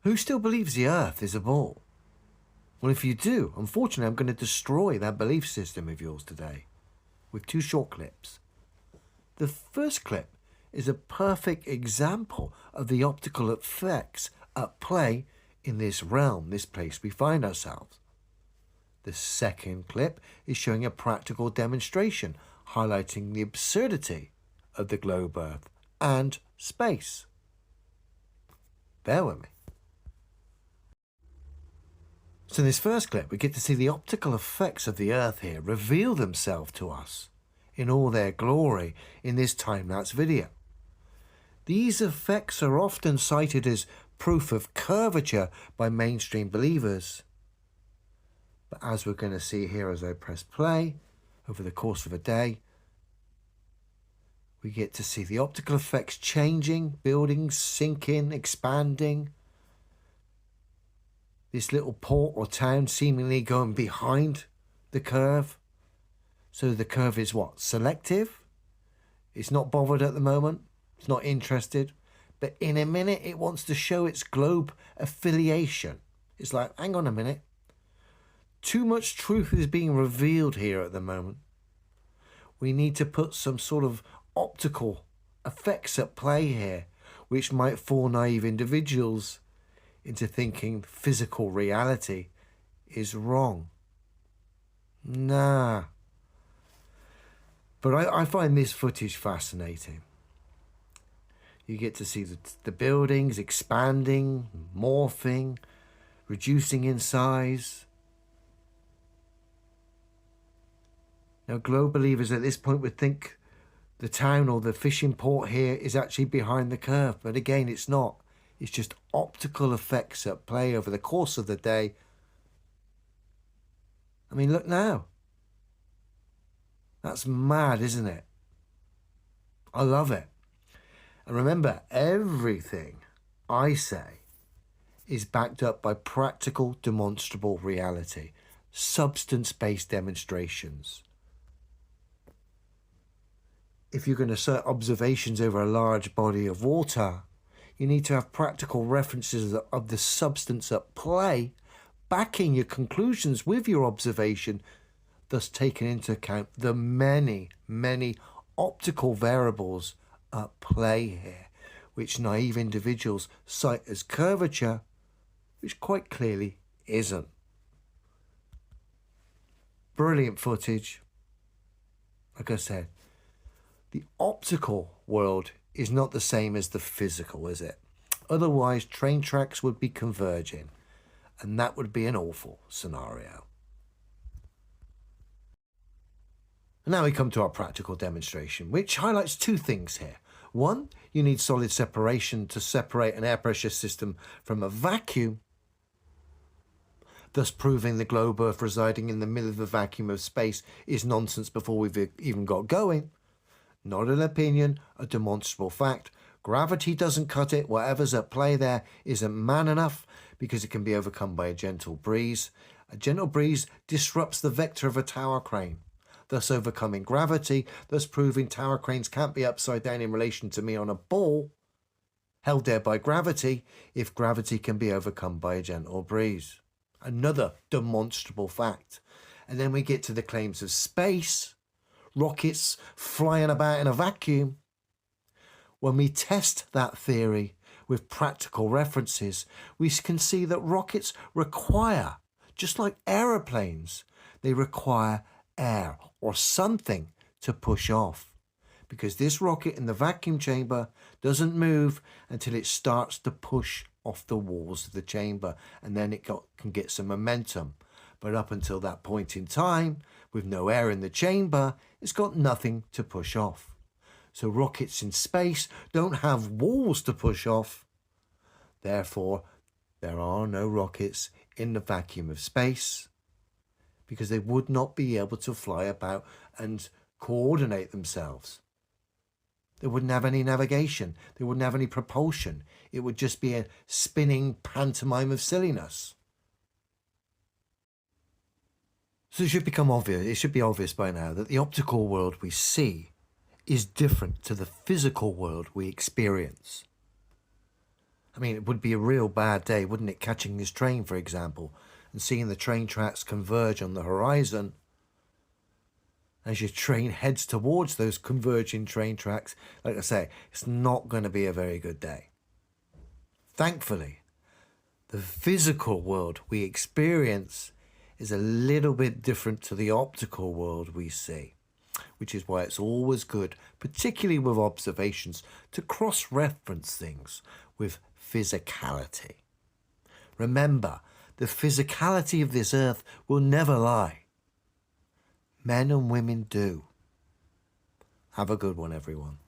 Who still believes the Earth is a ball? Well, if you do, unfortunately, I'm going to destroy that belief system of yours today with two short clips. The first clip is a perfect example of the optical effects at play in this realm, this place we find ourselves. The second clip is showing a practical demonstration highlighting the absurdity of the globe Earth and space. Bear with me. So in this first clip, we get to see the optical effects of the Earth here reveal themselves to us in all their glory in this time-lapse video. These effects are often cited as proof of curvature by mainstream believers. But as we're going to see here as I press play over the course of a day, we get to see the optical effects changing, buildings sinking, expanding. This little port or town seemingly going behind the curve. So the curve is what? Selective? It's not bothered at the moment. It's not interested. But in a minute, it wants to show its globe affiliation. It's like, hang on a minute. Too much truth is being revealed here at the moment. We need to put some sort of optical effects at play here, which might fool naive individuals into thinking physical reality is wrong. Nah. But I find this footage fascinating. You get to see the buildings expanding, morphing, reducing in size. Now, globe believers at this point would think the town or the fishing port here is actually behind the curve. But again, it's not. It's just optical effects at play over the course of the day. I mean, look now. That's mad, isn't it? I love it. And remember, everything I say is backed up by practical, demonstrable reality, substance-based demonstrations. If you're going to assert observations over a large body of water, you need to have practical references of the substance at play, backing your conclusions with your observation, thus taking into account the many, many optical variables at play here, which naive individuals cite as curvature, which quite clearly isn't. Brilliant footage. Like I said, the optical world is not the same as the physical, is it? Otherwise, train tracks would be converging, and that would be an awful scenario. And now we come to our practical demonstration, which highlights two things here. One, you need solid separation to separate an air pressure system from a vacuum, thus proving the globe Earth residing in the middle of the vacuum of space is nonsense before we've even got going. Not an opinion, a demonstrable fact. Gravity doesn't cut it. Whatever's at play there isn't man enough because it can be overcome by a gentle breeze. A gentle breeze disrupts the vector of a tower crane, thus overcoming gravity, thus proving tower cranes can't be upside down in relation to me on a ball, held there by gravity, if gravity can be overcome by a gentle breeze. Another demonstrable fact. And then we get to the claims of space. Rockets flying about in a vacuum. When we test that theory with practical references, we can see that rockets require, just like aeroplanes, they require air or something to push off. Because this rocket in the vacuum chamber doesn't move until it starts to push off the walls of the chamber, and then it can get some momentum. But up until that point in time, with no air in the chamber, it's got nothing to push off. So rockets in space don't have walls to push off. Therefore, there are no rockets in the vacuum of space, because they would not be able to fly about and coordinate themselves. They wouldn't have any navigation. They wouldn't have any propulsion. It would just be a spinning pantomime of silliness. So it should become obvious, it should be obvious by now that the optical world we see is different to the physical world we experience. I mean, it would be a real bad day, wouldn't it, catching this train, for example, and seeing the train tracks converge on the horizon. As your train heads towards those converging train tracks, like I say, it's not going to be a very good day. Thankfully, the physical world we experience is a little bit different to the optical world we see, which is why it's always good, particularly with observations, to cross-reference things with physicality. Remember, the physicality of this earth will never lie. Men and women do. Have a good one, everyone.